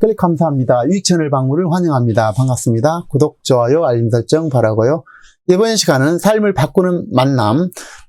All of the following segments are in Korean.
클릭 감사합니다. 유익 채널 방문을 환영합니다. 반갑습니다. 구독, 좋아요, 알림 설정 바라고요. 이번 시간은 삶을 바꾸는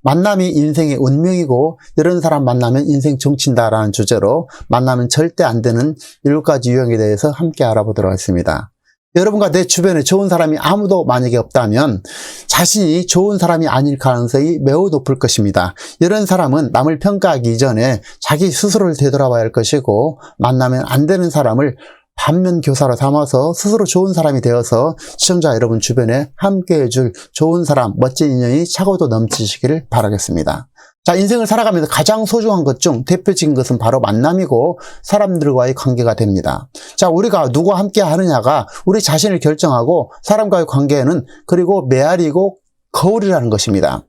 만남이 인생의 운명이고 이런 사람 만나면 인생 종친다라는 주제로 만나면 절대 안 되는 7가지 유형에 대해서 함께 알아보도록 하겠습니다. 여러분과 내 주변에 좋은 사람이 아무도 만약에 없다면 자신이 좋은 사람이 아닐 가능성이 매우 높을 것입니다. 이런 사람은 남을 평가하기 이전에 자기 스스로를 되돌아봐야 할 것이고, 만나면 안 되는 사람을 반면교사로 삼아서 스스로 좋은 사람이 되어서 시청자 여러분 주변에 함께 해줄 좋은 사람, 멋진 인연이 차고도 넘치시기를 바라겠습니다. 자, 인생을 살아가면서 가장 소중한 것 중 대표적인 것은 바로 만남이고 사람들과의 관계가 됩니다. 자, 우리가 누구와 함께 하느냐가 우리 자신을 결정하고 사람과의 관계는 그리고 메아리고 거울이라는 것입니다.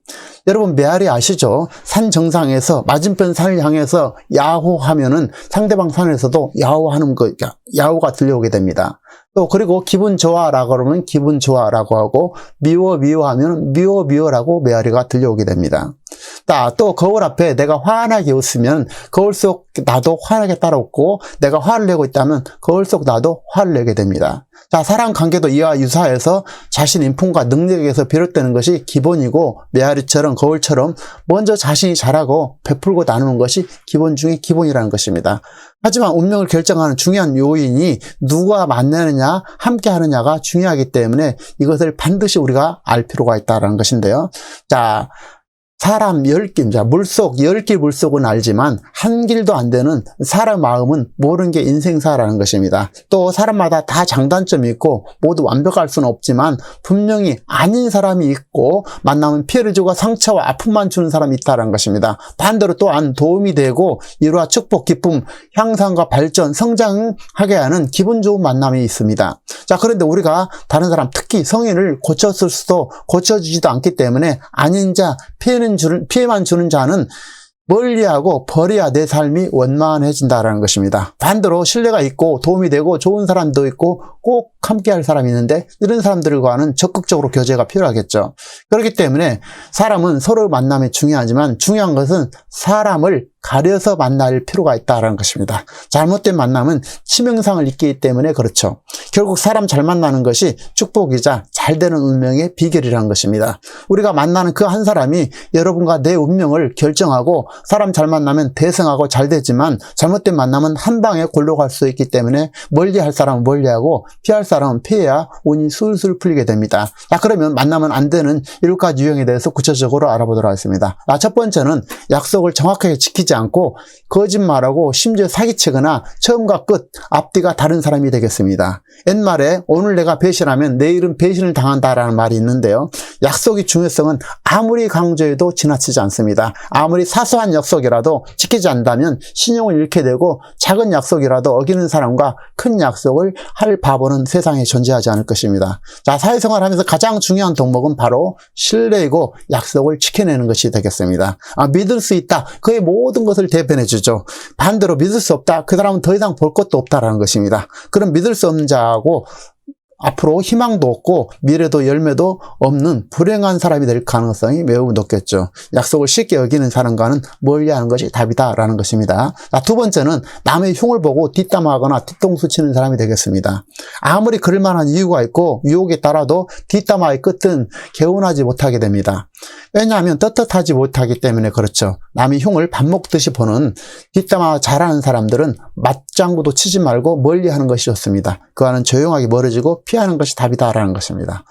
여러분 메아리 아시죠? 산 정상에서 맞은편 산을 향해서 야호하면은 상대방 산에서도 야호가 들려오게 됩니다. 또 그리고 기분 좋아라고 그러면 기분 좋아라고 하고 미워하면 미워라고 메아리가 들려오게 됩니다. 또 거울 앞에 내가 환하게 웃으면 거울 속 나도 환하게 따라 웃고, 내가 화를 내고 있다면 거울 속 나도 화를 내게 됩니다. 자, 사람 관계도 이와 유사해서 자신 인품과 능력에서 비롯되는 것이 기본이고, 메아리처럼 거울처럼 먼저 자신이 잘하고 베풀고 나누는 것이 기본 중에 기본이라는 것입니다. 하지만 운명을 결정하는 중요한 요인이 누가 만나느냐, 함께 하느냐가 중요하기 때문에 이것을 반드시 우리가 알 필요가 있다는 것인데요. 자, 사람 10길, 물속 10길 물속은 알지만 한 길도 안 되는 사람 마음은 모르는 게 인생사라는 것입니다. 또 사람마다 다 장단점이 있고 모두 완벽할 수는 없지만 분명히 아닌 사람이 있고, 만나면 피해를 주고 상처와 아픔만 주는 사람이 있다는 것입니다. 반대로 또한 도움이 되고 위로와 축복, 기쁨, 향상과 발전, 성장하게 하는 기분 좋은 만남이 있습니다. 자, 그런데 우리가 다른 사람, 특히 성인을 고쳤을 수도 고쳐주지도 않기 때문에 아닌 자, 피해만 주는 자는 멀리하고 버려야 내 삶이 원만해진다는 것입니다. 반대로 신뢰가 있고 도움이 되고 좋은 사람도 있고 꼭 함께 할 사람이 있는데 이런 사람들과는 적극적으로 교제가 필요하겠죠. 그렇기 때문에 사람은 서로 만남이 중요하지만 중요한 것은 사람을 가려서 만날 필요가 있다는 것입니다. 잘못된 만남은 치명상을 입기 때문에 그렇죠. 결국 사람 잘 만나는 것이 축복이자 잘 되는 운명의 비결이라는 것입니다. 우리가 만나는 그 한 사람이 여러분과 내 운명을 결정하고, 사람 잘 만나면 대성하고 잘 되지만 잘못된 만남은 한 방에 골로 갈 수 있기 때문에 멀리할 사람은 멀리하고 피할 사람은 피해야 운이 술술 풀리게 됩니다. 자, 그러면 만나면 안 되는 7가지 유형에 대해서 구체적으로 알아보도록 하겠습니다. 첫 번째는 약속을 정확하게 지키지 않고 거짓말하고 심지어 사기치거나 처음과 끝, 앞뒤가 다른 사람이 되겠습니다. 옛말에 오늘 내가 배신하면 내일은 배신을 당한다라는 말이 있는데요. 약속의 중요성은 아무리 강조해도 지나치지 않습니다. 아무리 사소한 약속이라도 지키지 않는다면 신용을 잃게 되고, 작은 약속이라도 어기는 사람과 큰 약속을 할 바보는 세상에 존재하지 않을 것입니다. 자, 사회생활하면서 가장 중요한 덕목은 바로 신뢰이고 약속을 지켜내는 것이 되겠습니다. 믿을 수 있다, 그의 모든 것을 대변해 주죠. 반대로 믿을 수 없다, 그 사람은 더 이상 볼 것도 없다라는 것입니다. 그럼 믿을 수 없는 자하고 앞으로 희망도 없고 미래도 열매도 없는 불행한 사람이 될 가능성이 매우 높겠죠. 약속을 쉽게 어기는 사람과는 멀리하는 것이 답이다라는 것입니다. 두 번째는 남의 흉을 보고 뒷담화하거나 뒤통수 치는 사람이 되겠습니다. 아무리 그럴 만한 이유가 있고 유혹에 따라도 뒷담화의 끝은 개운하지 못하게 됩니다. 왜냐하면 떳떳하지 못하기 때문에 그렇죠. 남의 흉을 밥 먹듯이 보는 뒷담화 잘하는 사람들은 맞장구도 치지 말고 멀리하는 것이 좋습니다. 그와는 조용하게 멀어지고 피하는 것이 답이다라는 것입니다.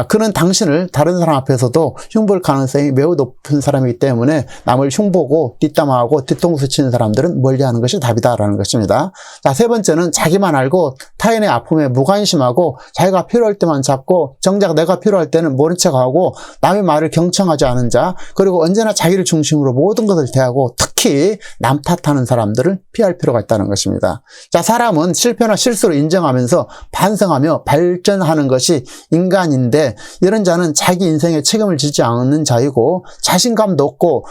그는 당신을 다른 사람 앞에서도 흉볼 가능성이 매우 높은 사람이기 때문에 남을 흉보고 뒷담화하고 뒤통수 치는 사람들은 멀리하는 것이 답이다라는 것입니다. 세 번째는 자기만 알고 타인의 아픔에 무관심하고 자기가 필요할 때만 잡고 정작 내가 필요할 때는 모른 척하고 남의 말을 경청하지 않은 자, 그리고 언제나 자기를 중심으로 모든 것을 대하고 특히 남 탓하는 사람들을 피할 필요가 있다는 것입니다. 자, 사람은 실패나 실수를 인정하면서 반성하며 발전하는 것이 인간인데, 이런 자는 자기 인생에 책임을 지지 않는 자이고 자신감도 없고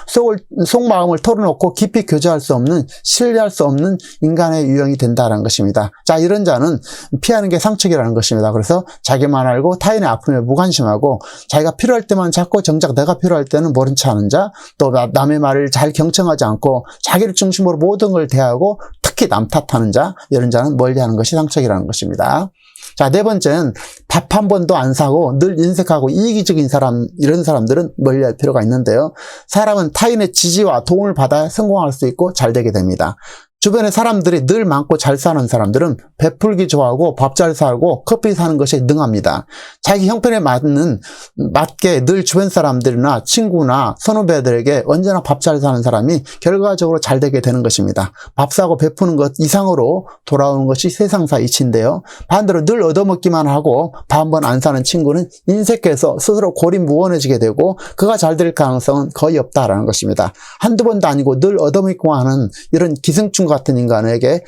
속마음을 털어놓고 깊이 교제할 수 없는, 신뢰할 수 없는 인간의 유형이 된다는 것입니다. 자, 이런 자는 피하는 게 상책이라는 것입니다. 그래서 자기만 알고 타인의 아픔에 무관심하고 자기가 필요할 때만 찾고 정작 내가 필요할 때는 모른 체 하는 자, 또 남의 말을 잘 경청하지 않고 자기를 중심으로 모든 걸 대하고 특히 특히 남 탓하는 자, 이런 자는 멀리하는 것이 상책이라는 것입니다. 자, 네 번째는 밥 한 번도 안 사고 늘 인색하고 이기적인 사람, 이런 사람들은 멀리할 필요가 있는데요. 사람은 타인의 지지와 도움을 받아 성공할 수 있고 잘 되게 됩니다. 주변에 사람들이 늘 많고 잘 사는 사람들은 베풀기 좋아하고 밥 잘 사고 커피 사는 것에 능합니다. 자기 형편에 맞게 늘 주변 사람들이나 친구나 선후배들에게 언제나 밥 잘 사는 사람이 결과적으로 잘 되게 되는 것입니다. 밥 사고 베푸는 것 이상으로 돌아오는 것이 세상사 이치인데요. 반대로 늘 얻어먹기만 하고 밥 한 번 안 사는 친구는 인색해서 스스로 고립무원해지게 되고 그가 잘 될 가능성은 거의 없다라는 것입니다. 한두 번도 아니고 늘 얻어먹기만 하는 이런 기생충 같은 인간에게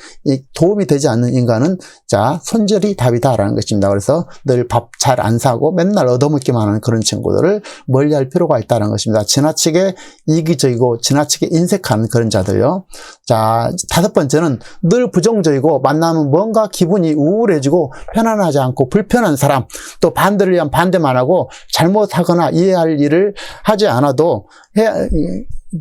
도움이 되지 않는 인간은 자, 손절이 답이다라는 것입니다. 그래서 늘 밥 잘 안 사고 맨날 얻어먹기만 하는 그런 친구들을 멀리할 필요가 있다는 것입니다. 지나치게 이기적이고 지나치게 인색한 그런 자들요. 자, 다섯 번째는 늘 부정적이고 만나면 뭔가 기분이 우울해지고 편안하지 않고 불편한 사람, 또 반대를 위한 반대만 하고 잘못하거나 이해할 일을 하지 않아도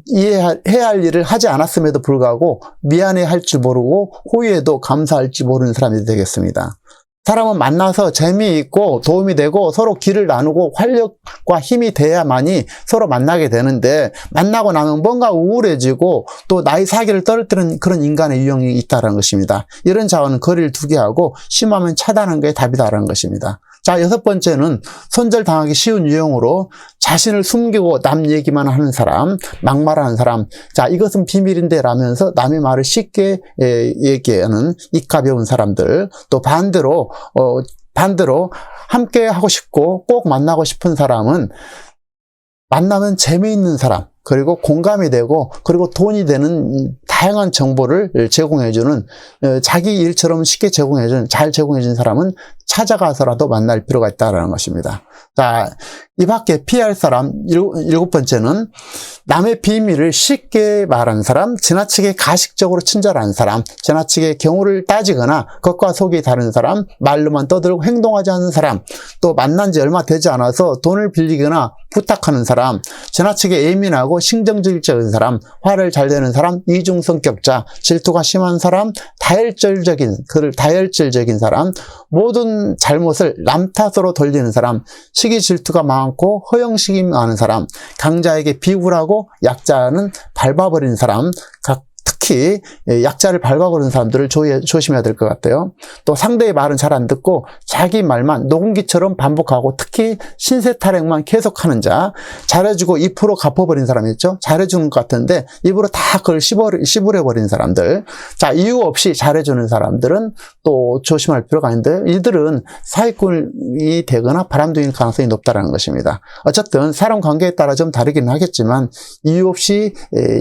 이해해야 할 일을 하지 않았음에도 불구하고 미안해 할 줄 모르고 호의에도 감사할지 모르는 사람이 되겠습니다. 사람은 만나서 재미있고 도움이 되고 서로 길을 나누고 활력과 힘이 돼야만이 서로 만나게 되는데 만나고 나면 뭔가 우울해지고 또 나의 사기를 떨어뜨리는 그런 인간의 유형이 있다는 것입니다. 이런 자와는 거리를 두게 하고 심하면 차단하는 게 답이다라는 것입니다. 자, 여섯 번째는 손절당하기 쉬운 유형으로 자신을 숨기고 남 얘기만 하는 사람, 막말하는 사람. 자, 이것은 비밀인데 라면서 남의 말을 쉽게 얘기하는 입 가벼운 사람들. 또 반대로 함께 하고 싶고 꼭 만나고 싶은 사람은 만나면 재미있는 사람, 그리고 공감이 되고 그리고 돈이 되는 다양한 정보를 제공해주는 자기 일처럼 쉽게 잘 제공해주는 사람은 찾아가서라도 만날 필요가 있다는 것입니다. 자, 이 밖에 피할 사람 일곱 번째는 남의 비밀을 쉽게 말하는 사람, 지나치게 가식적으로 친절한 사람, 지나치게 경우를 따지거나 겉과 속이 다른 사람, 말로만 떠들고 행동하지 않는 사람, 또 만난 지 얼마 되지 않아서 돈을 빌리거나 부탁하는 사람, 지나치게 예민하고 신경질적인 사람, 화를 잘 내는 사람, 이중 성격자, 질투가 심한 사람, 다혈질적인 사람, 모든 잘못을 남 탓으로 돌리는 사람, 시기 질투가 많고 허영식이 많은 사람, 강자에게 비굴하고 약자는 밟아버리는 사람, 특히 약자를 밟아버리는 사람들을 조심해야 될 것 같아요. 또 상대의 말은 잘 안 듣고 자기 말만 녹음기처럼 반복하고 특히 신세 타령만 계속하는 자, 잘해주고 입으로 갚아버린 사람 있죠? 잘해주는 것 같은데 입으로 다 그걸 씹으려버린 사람들. 자, 이유 없이 잘해주는 사람들은 또 조심할 필요가 있는데 이들은 사기꾼이 되거나 바람둥이일 가능성이 높다는 것입니다. 어쨌든 사람 관계에 따라 좀 다르긴 하겠지만 이유 없이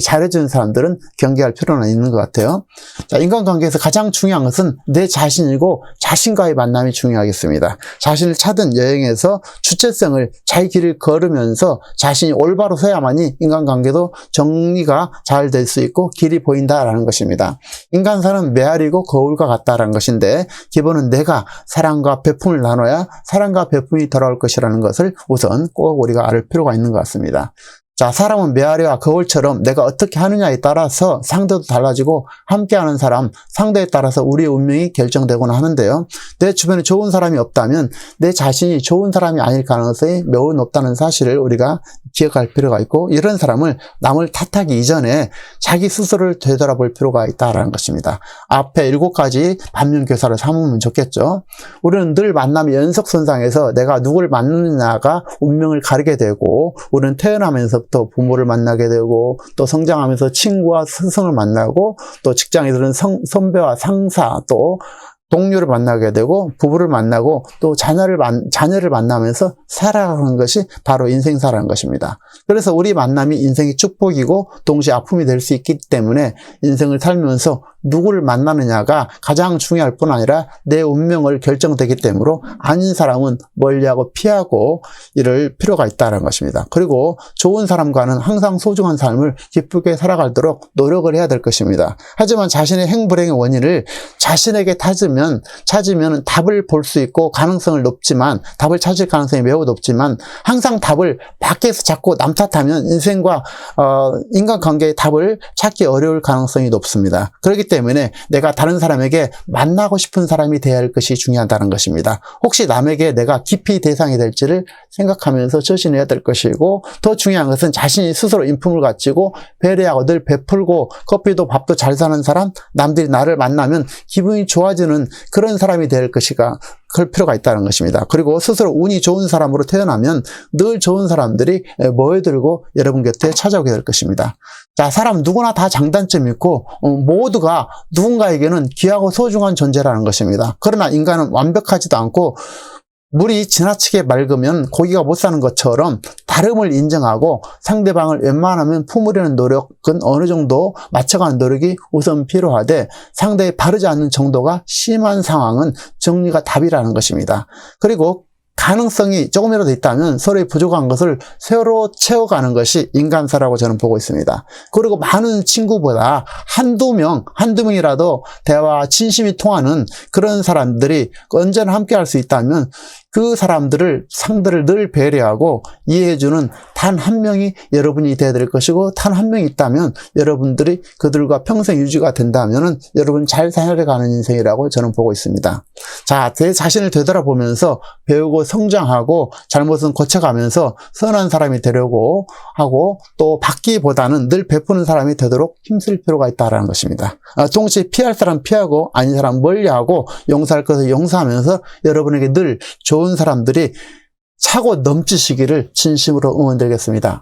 잘해주는 사람들은 경계할 필요는 있는 것 같아요. 자, 인간관계에서 가장 중요한 것은 내 자신이고 자신과의 만남이 중요하겠습니다. 자신을 찾은 여행에서 주체성을 자기 길을 걸으면서 자신이 올바로 서야만이 인간관계도 정리가 잘 될 수 있고 길이 보인다라는 것입니다. 인간사는 메아리고 거울과 같다라는 것인데 기본은 내가 사랑과 베품을 나눠야 사랑과 베품이 돌아올 것이라는 것을 우선 꼭 우리가 알 필요가 있는 것 같습니다. 자, 사람은 메아리와 거울처럼 내가 어떻게 하느냐에 따라서 상대도 달라지고 함께하는 사람, 상대에 따라서 우리의 운명이 결정되곤 하는데요. 내 주변에 좋은 사람이 없다면 내 자신이 좋은 사람이 아닐 가능성이 매우 높다는 사실을 우리가 기억할 필요가 있고 이런 사람을 남을 탓하기 이전에 자기 스스로를 되돌아볼 필요가 있다는 것입니다. 앞에 7가지 반면교사를 삼으면 좋겠죠. 우리는 늘 만남의 연속선상에서 내가 누구를 만나느냐가 운명을 가르게 되고 우리는 태어나면서부터 부모를 만나게 되고 또 성장하면서 친구와 스승을 만나고 또 직장에서는 선배와 상사 또 동료를 만나게 되고 부부를 만나고 또 자녀를 만나면서 살아가는 것이 바로 인생사라는 것입니다. 그래서 우리 만남이 인생의 축복이고 동시에 아픔이 될 수 있기 때문에 인생을 살면서 누구를 만나느냐가 가장 중요할 뿐 아니라 내 운명을 결정되기 때문에 아닌 사람은 멀리하고 피하고 이럴 필요가 있다는 것입니다. 그리고 좋은 사람과는 항상 소중한 삶을 기쁘게 살아가도록 노력을 해야 될 것입니다. 하지만 자신의 행불행의 원인을 자신에게 찾으면 답을 볼 수 있고 가능성을 높지만 답을 찾을 가능성이 매우 높지만 항상 답을 밖에서 찾고 남 탓하면 인생과 인간관계의 답을 찾기 어려울 가능성이 높습니다. 그렇기 때문에 내가 다른 사람에게 만나고 싶은 사람이 되어야 할 것이 중요하다는 것입니다. 혹시 남에게 내가 깊이 대상이 될지를 생각하면서 처신해야 될 것이고, 더 중요한 것은 자신이 스스로 인품을 갖추고 배려하고 늘 베풀고 커피도 밥도 잘 사는 사람, 남들이 나를 만나면 기분이 좋아지는 그런 사람이 될 것이가 그럴 필요가 있다는 것입니다. 그리고 스스로 운이 좋은 사람으로 태어나면 늘 좋은 사람들이 모여들고 여러분 곁에 찾아오게 될 것입니다. 자, 사람 누구나 다 장단점이 있고 모두가 누군가에게는 귀하고 소중한 존재라는 것입니다. 그러나 인간은 완벽하지도 않고 물이 지나치게 맑으면 고기가 못 사는 것처럼 다름을 인정하고 상대방을 웬만하면 품으려는 노력은 어느 정도 맞춰가는 노력이 우선 필요하되, 상대에 바르지 않는 정도가 심한 상황은 정리가 답이라는 것입니다. 그리고 가능성이 조금이라도 있다면 서로의 부족한 것을 새로 채워가는 것이 인간사라고 저는 보고 있습니다. 그리고 많은 친구보다 한두 명이라도 대화와 진심이 통하는 그런 사람들이 언제나 함께 할 수 있다면 그 상대를 늘 배려하고 이해해주는 단 한 명이 여러분이 되어야 될 것이고, 단 한 명이 있다면 여러분들이 그들과 평생 유지가 된다면 여러분 잘 살아가는 인생이라고 저는 보고 있습니다. 자, 제 자신을 되돌아보면서 배우고 성장하고 잘못은 고쳐가면서 선한 사람이 되려고 하고, 또 받기보다는 늘 베푸는 사람이 되도록 힘쓸 필요가 있다는 것입니다. 동시에 피할 사람 피하고 아닌 사람 멀리하고 용서할 것을 용서하면서 여러분에게 늘 좋은 사람들이 차고 넘치시기를 진심으로 응원드리겠습니다.